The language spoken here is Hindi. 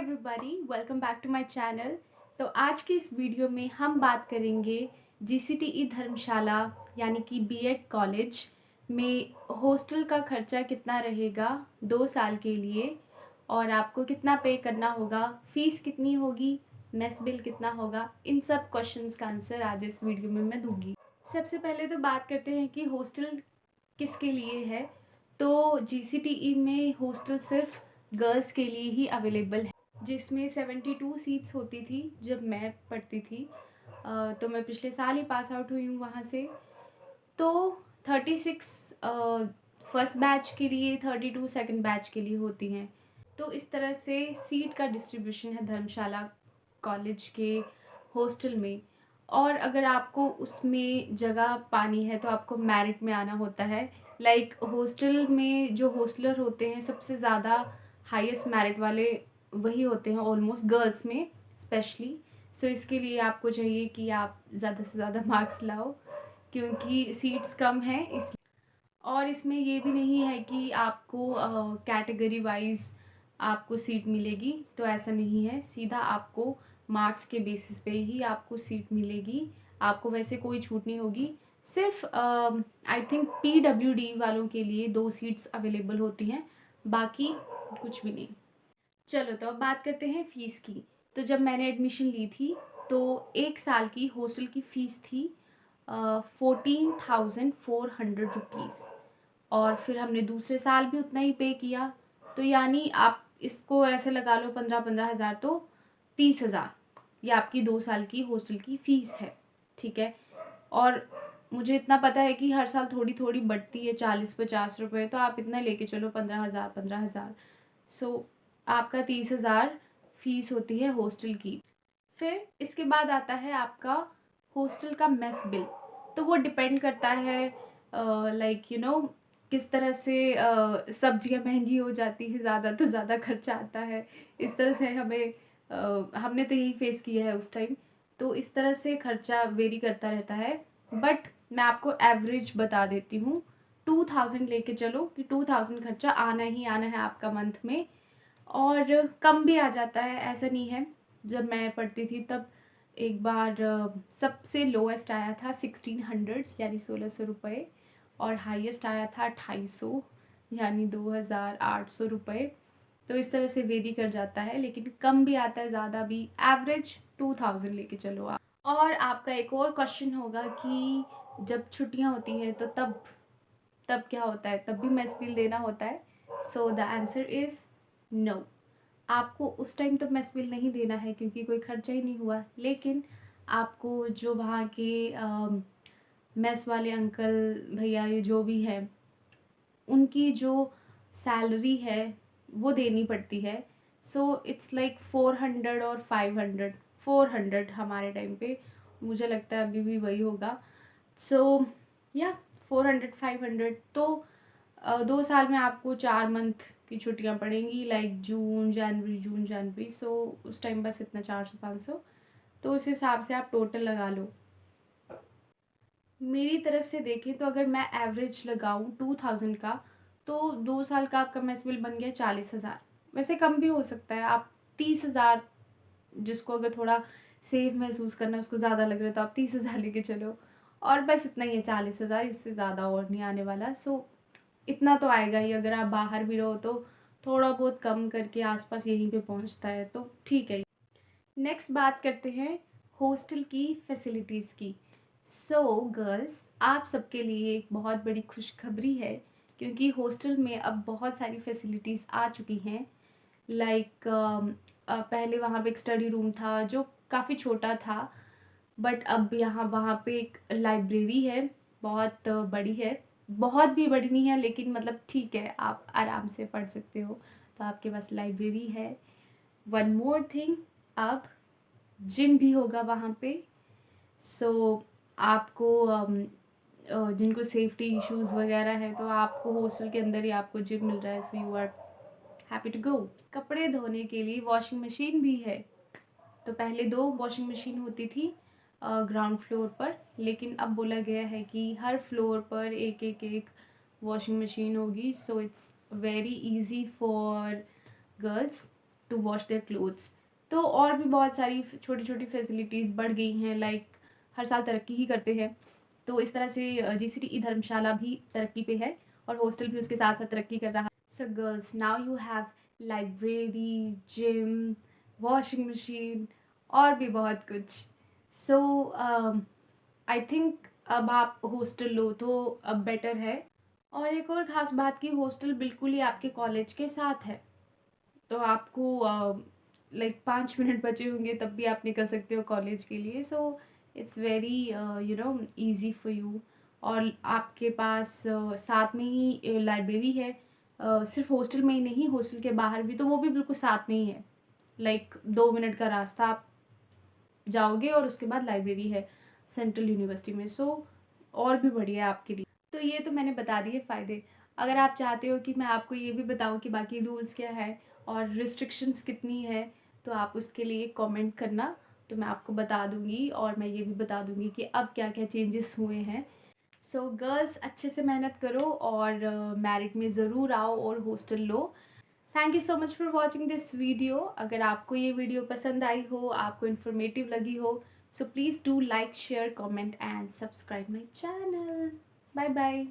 Everybody, welcome back to my channel. तो आज की इस वीडियो में हम बात करेंगे जीसीटीई धर्मशाला यानी कि बीएड कॉलेज में हॉस्टल का खर्चा कितना रहेगा 2 साल के लिए और आपको कितना पे करना होगा, फ़ीस कितनी होगी, मेस बिल कितना होगा। इन सब क्वेश्चंस का आंसर आज इस वीडियो में मैं दूंगी। सबसे पहले तो बात करते हैं कि हॉस्टल किसके लिए है। तो जीसीटीई में हॉस्टल सिर्फ गर्ल्स के लिए ही अवेलेबल है, जिसमें 72 सीट्स होती थी जब मैं पढ़ती थी। तो मैं पिछले साल ही पास आउट हुई हूँ वहाँ से। तो 36 फर्स्ट बैच के लिए, 32 सेकंड बैच के लिए होती हैं। तो इस तरह से सीट का डिस्ट्रीब्यूशन है धर्मशाला कॉलेज के हॉस्टल में। और अगर आपको उसमें जगह पानी है तो आपको मेरिट में आना होता है। लाइक हॉस्टल में जो हॉस्टलर होते हैं सबसे ज़्यादा हाईएस्ट मेरिट वाले वही होते हैं, ऑलमोस्ट गर्ल्स में स्पेशली। सो इसके लिए आपको चाहिए कि आप ज़्यादा से ज़्यादा मार्क्स लाओ, क्योंकि सीट्स कम हैं इस। और इसमें ये भी नहीं है कि आपको कैटेगरी वाइज आपको सीट मिलेगी, तो ऐसा नहीं है। सीधा आपको मार्क्स के बेसिस पे ही आपको सीट मिलेगी, आपको वैसे कोई छूट नहीं होगी। सिर्फ आई थिंक पीडब्ल्यूडी वालों के लिए 2 सीट्स अवेलेबल होती हैं, बाकी कुछ भी नहीं। चलो तो अब बात करते हैं फ़ीस की। तो जब मैंने एडमिशन ली थी तो 1 साल की हॉस्टल की फ़ीस थी 14,400 रुपीज़, और फिर हमने दूसरे साल भी उतना ही पे किया। तो यानी आप इसको ऐसे लगा लो 15-15 हज़ार, तो 30 हज़ार ये आपकी 2 साल की हॉस्टल की फ़ीस है, ठीक है। और मुझे इतना पता है कि हर साल थोड़ी थोड़ी बढ़ती है, 40-50 रुपये, तो आप इतना लेके चलो 15 हज़ार। सो आपका 30 हज़ार फ़ीस होती है हॉस्टल की। फिर इसके बाद आता है आपका हॉस्टल का मेस बिल। तो वो डिपेंड करता है लाइक किस तरह से सब्जियां महंगी हो जाती है, ज़्यादा तो ज़्यादा खर्चा आता है। इस तरह से हमने तो यही फेस किया है उस टाइम। तो इस तरह से खर्चा वेरी करता रहता है, बट मैं आपको एवरेज बता देती हूँ। 2000 लेके चलो कि 2000 खर्चा आना ही आना है आपका मंथ में, और कम भी आ जाता है, ऐसा नहीं है। जब मैं पढ़ती थी तब एक बार सबसे लोएस्ट आया था 1600 यानी 1600 रुपये, और हाईएस्ट आया था 250 यानी 2800 रुपये। तो इस तरह से वेरी कर जाता है, लेकिन कम भी आता है, ज़्यादा भी। एवरेज 2000 लेके चलो आप। और आपका एक और क्वेश्चन होगा कि जब छुट्टियां होती हैं तो तब क्या होता है, तब भी मेस बिल देना होता है। So the answer is no. आपको उस टाइम तो मेस बिल नहीं देना है क्योंकि कोई खर्चा ही नहीं हुआ, लेकिन आपको जो वहाँ के मेस वाले अंकल भैया ये जो भी है, उनकी जो सैलरी है वो देनी पड़ती है। सो इट्स लाइक 400 और 500। 400 हमारे टाइम पे, मुझे लगता है अभी भी वही होगा। सो या 400-500। तो 2 साल में आपको 4 मंथ की छुट्टियां पड़ेंगी, लाइक जून जनवरी। सो उस टाइम बस इतना 400-500, तो उस हिसाब से आप टोटल लगा लो। मेरी तरफ से देखें तो अगर मैं एवरेज लगाऊं 2000 का, तो 2 साल का आपका मेस बिल बन गया 40 हज़ार। वैसे कम भी हो सकता है, आप 30 हज़ार, जिसको अगर थोड़ा सेफ महसूस करना है, उसको ज़्यादा लग रहा है, तो आप 30 हज़ार लेके चलो। और बस इतना ही है, 40 हज़ार, इससे ज़्यादा और नहीं आने वाला। सो इतना तो आएगा ही। अगर आप बाहर भी रहो तो थोड़ा बहुत कम करके आसपास यहीं पे पहुंचता है, तो ठीक है। नेक्स्ट बात करते हैं हॉस्टल की फैसिलिटीज़ की। सो गर्ल्स, आप सबके लिए एक बहुत बड़ी खुशखबरी है, क्योंकि हॉस्टल में अब बहुत सारी फैसिलिटीज़ आ चुकी हैं। लाइक पहले वहाँ पे एक स्टडी रूम था जो काफ़ी छोटा था, बट अब वहाँ पे एक लाइब्रेरी है, बहुत बड़ी है। बहुत भी बड़ी नहीं है, लेकिन मतलब ठीक है, आप आराम से पढ़ सकते हो, तो आपके पास लाइब्रेरी है। वन मोर थिंग, अब जिम भी होगा वहाँ पे। सो आपको जिनको सेफ्टी इश्यूज़ वगैरह है, तो आपको हॉस्टल के अंदर ही आपको जिम मिल रहा है। So you are happy to go. कपड़े धोने के लिए वॉशिंग मशीन भी है। तो पहले 2 वॉशिंग मशीन होती थी ग्राउंड फ्लोर पर, लेकिन अब बोला गया है कि हर फ्लोर पर एक वॉशिंग मशीन होगी। So it's very easy for girls. To wash their clothes. तो और भी बहुत सारी छोटी छोटी फैसिलिटीज़ बढ़ गई हैं, लाइक हर साल तरक्की ही करते हैं। तो इस तरह से GCTE धर्मशाला भी तरक्की पे है और हॉस्टल भी उसके साथ साथ तरक्की कर रहा है। So girls, now you have library, gym, washing machine और भी बहुत कुछ। सो आई थिंक अब आप हॉस्टल लो तो अब बेटर है। और एक और ख़ास बात कि हॉस्टल बिल्कुल ही आपके कॉलेज के साथ है, तो आपको लाइक 5 मिनट बचे होंगे तब भी आप निकल सकते हो कॉलेज के लिए। सो it's very easy for you. और आपके पास साथ में ही लाइब्रेरी है, सिर्फ हॉस्टल में ही नहीं, हॉस्टल के बाहर भी, तो वो भी बिल्कुल साथ में ही है। लाइक 2 मिनट का रास्ता आप जाओगे और उसके बाद लाइब्रेरी है सेंट्रल यूनिवर्सिटी में। सो और भी बढ़िया है आपके लिए। तो ये तो मैंने बता दिए फ़ायदे। अगर आप चाहते हो कि मैं आपको ये भी बताऊँ कि बाकी रूल्स क्या है और रिस्ट्रिक्शंस कितनी है, तो आप उसके लिए कमेंट करना, तो मैं आपको बता दूँगी। और मैं ये भी बता दूँगी कि अब क्या क्या चेंजेस हुए हैं। सो गर्ल्स, अच्छे से मेहनत करो और मेरिट में ज़रूर आओ और hostel low. Thank you so much for watching this video. अगर आपको ये वीडियो पसंद आई हो, आपको इन्फॉर्मेटिव लगी हो, so please do like, share, comment and subscribe my channel. Bye bye.